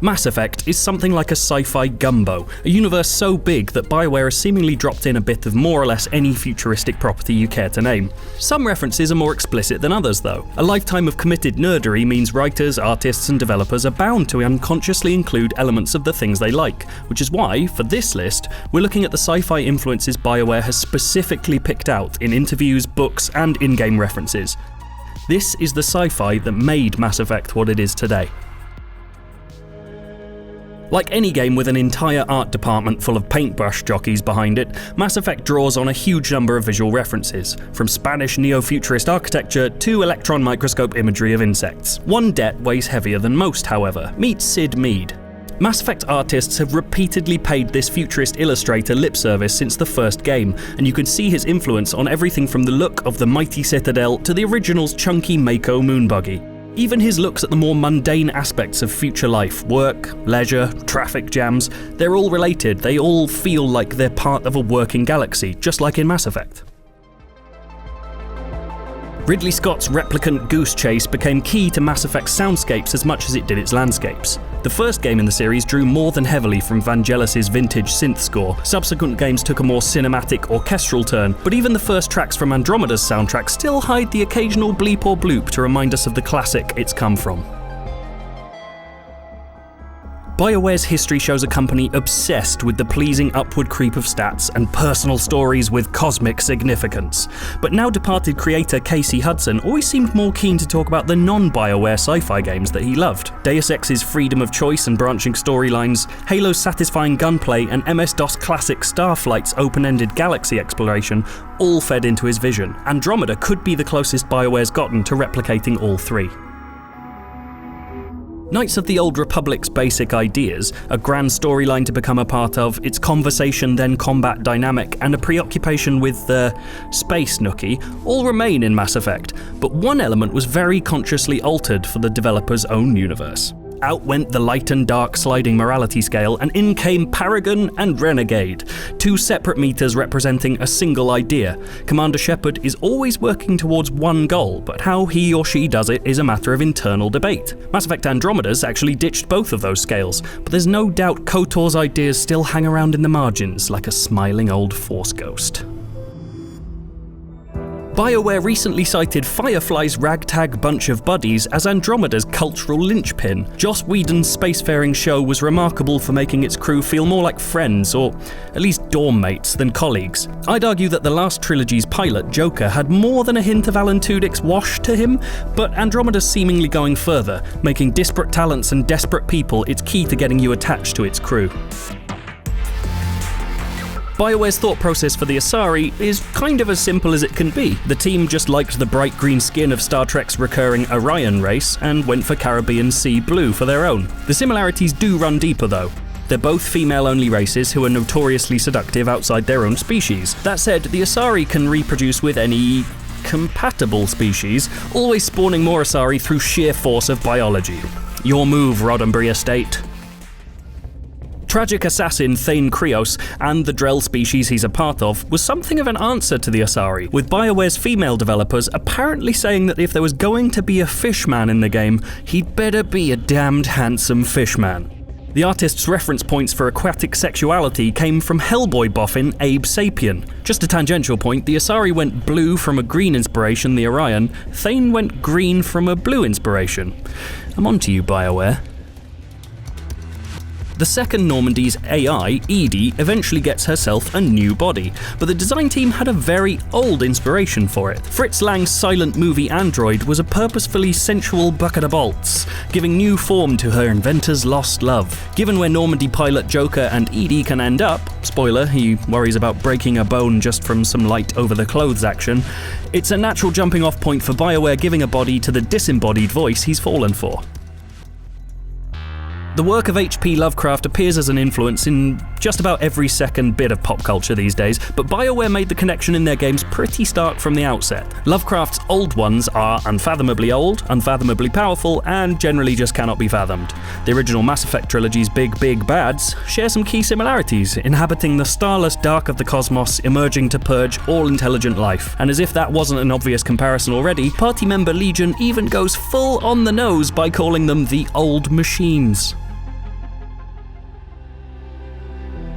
Mass Effect is something like a sci-fi gumbo, a universe so big that Bioware has seemingly dropped in a bit of more or less any futuristic property you care to name. Some references are more explicit than others though. A lifetime of committed nerdery means writers, artists and developers are bound to unconsciously include elements of the things they like, which is why, for this list, we're looking at the sci-fi influences Bioware has specifically picked out in interviews, books and in-game references. This is the sci-fi that made Mass Effect what it is today. Like any game with an entire art department full of paintbrush jockeys behind it, Mass Effect draws on a huge number of visual references, from Spanish neo-futurist architecture to electron microscope imagery of insects. One debt weighs heavier than most, however. Meet Sid Mead. Mass Effect artists have repeatedly paid this futurist illustrator lip service since the first game, and you can see his influence on everything from the look of the mighty Citadel to the original's chunky Mako moon buggy. Even his looks at the more mundane aspects of future life, work, leisure, traffic jams, they're all related, they all feel like they're part of a working galaxy, just like in Mass Effect. Ridley Scott's replicant goose chase became key to Mass Effect's soundscapes as much as it did its landscapes. The first game in the series drew more than heavily from Vangelis's vintage synth score. Subsequent games took a more cinematic, orchestral turn, but even the first tracks from Andromeda's soundtrack still hide the occasional bleep or bloop to remind us of the classic it's come from. Bioware's history shows a company obsessed with the pleasing upward creep of stats and personal stories with cosmic significance. But now departed creator Casey Hudson always seemed more keen to talk about the non-Bioware sci-fi games that he loved. Deus Ex's freedom of choice and branching storylines, Halo's satisfying gunplay and MS-DOS classic Starflight's open-ended galaxy exploration all fed into his vision. Andromeda could be the closest Bioware's gotten to replicating all three. Knights of the Old Republic's basic ideas, a grand storyline to become a part of, its conversation then combat dynamic, and a preoccupation with the space nookie all remain in Mass Effect, but one element was very consciously altered for the developer's own universe. Out went the light and dark sliding morality scale, and in came Paragon and Renegade, two separate meters representing a single idea. Commander Shepard is always working towards one goal, but how he or she does it is a matter of internal debate. Mass Effect Andromeda's actually ditched both of those scales, but there's no doubt KOTOR's ideas still hang around in the margins like a smiling old Force ghost. Bioware recently cited Firefly's ragtag bunch of buddies as Andromeda's cultural linchpin. Joss Whedon's spacefaring show was remarkable for making its crew feel more like friends, or at least dorm mates, than colleagues. I'd argue that the last trilogy's pilot, Joker, had more than a hint of Alan Tudyk's wash to him, but Andromeda's seemingly going further, making disparate talents and desperate people its key to getting you attached to its crew. Bioware's thought process for the ASARI is kind of as simple as it can be. The team just liked the bright green skin of Star Trek's recurring Orion race and went for Caribbean Sea Blue for their own. The similarities do run deeper though. They're both female-only races who are notoriously seductive outside their own species. That said, the ASARI can reproduce with any compatible species, always spawning more ASARI through sheer force of biology. Your move, Roddenberry Estate. Tragic assassin Thane Krios and the Drell species he's a part of was something of an answer to the ASARI, with Bioware's female developers apparently saying that if there was going to be a fishman in the game, he'd better be a damned handsome fishman. The artist's reference points for aquatic sexuality came from Hellboy boffin Abe Sapien. Just a tangential point, the ASARI went blue from a green inspiration, the Orion. Thane went green from a blue inspiration. I'm on to you, Bioware. The second Normandy's AI, Edie, eventually gets herself a new body, but the design team had a very old inspiration for it. Fritz Lang's silent movie android was a purposefully sensual bucket of bolts, giving new form to her inventor's lost love. Given where Normandy pilot Joker and Edie can end up, spoiler, he worries about breaking a bone just from some light over-the-clothes action, it's a natural jumping off point for Bioware giving a body to the disembodied voice he's fallen for. The work of H.P. Lovecraft appears as an influence in just about every second bit of pop culture these days, but Bioware made the connection in their games pretty stark from the outset. Lovecraft's old ones are unfathomably old, unfathomably powerful, and generally just cannot be fathomed. The original Mass Effect trilogy's big bads share some key similarities, inhabiting the starless dark of the cosmos, emerging to purge all intelligent life. And as if that wasn't an obvious comparison already, party member Legion even goes full on the nose by calling them the Old Machines.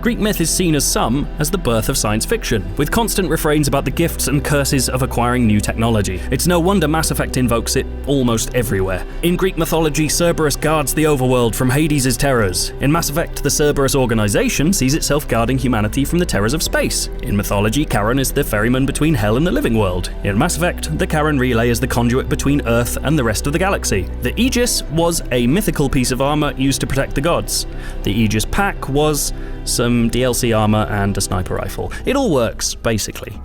Greek myth is seen as some as the birth of science fiction, with constant refrains about the gifts and curses of acquiring new technology. It's no wonder Mass Effect invokes it almost everywhere. In Greek mythology, Cerberus guards the overworld from Hades' terrors. In Mass Effect, the Cerberus organization sees itself guarding humanity from the terrors of space. In mythology, Charon is the ferryman between Hell and the living world. In Mass Effect, the Charon relay is the conduit between Earth and the rest of the galaxy. The Aegis was a mythical piece of armor used to protect the gods. The Aegis pack was some DLC armor and a sniper rifle. It all works, basically.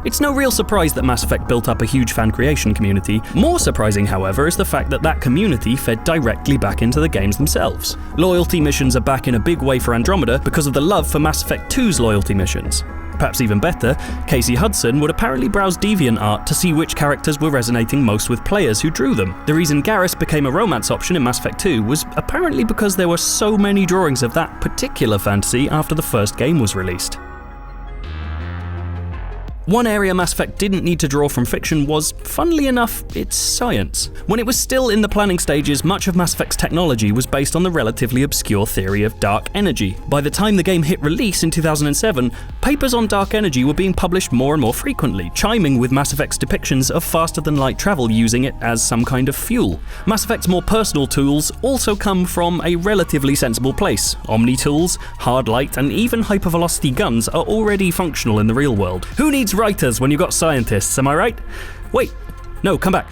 It's no real surprise that Mass Effect built up a huge fan creation community. More surprising, however, is the fact that that community fed directly back into the games themselves. Loyalty missions are back in a big way for Andromeda because of the love for Mass Effect 2's loyalty missions. Perhaps even better, Casey Hudson would apparently browse DeviantArt to see which characters were resonating most with players who drew them. The reason Garrus became a romance option in Mass Effect 2 was apparently because there were so many drawings of that particular fantasy after the first game was released. One area Mass Effect didn't need to draw from fiction was, funnily enough, its science. When it was still in the planning stages, much of Mass Effect's technology was based on the relatively obscure theory of dark energy. By the time the game hit release in 2007, papers on dark energy were being published more and more frequently, chiming with Mass Effect's depictions of faster-than-light travel using it as some kind of fuel. Mass Effect's more personal tools also come from a relatively sensible place. Omni tools, hard light, and even hypervelocity guns are already functional in the real world. Who needs writers when you've got scientists, am I right? Wait, no, come back.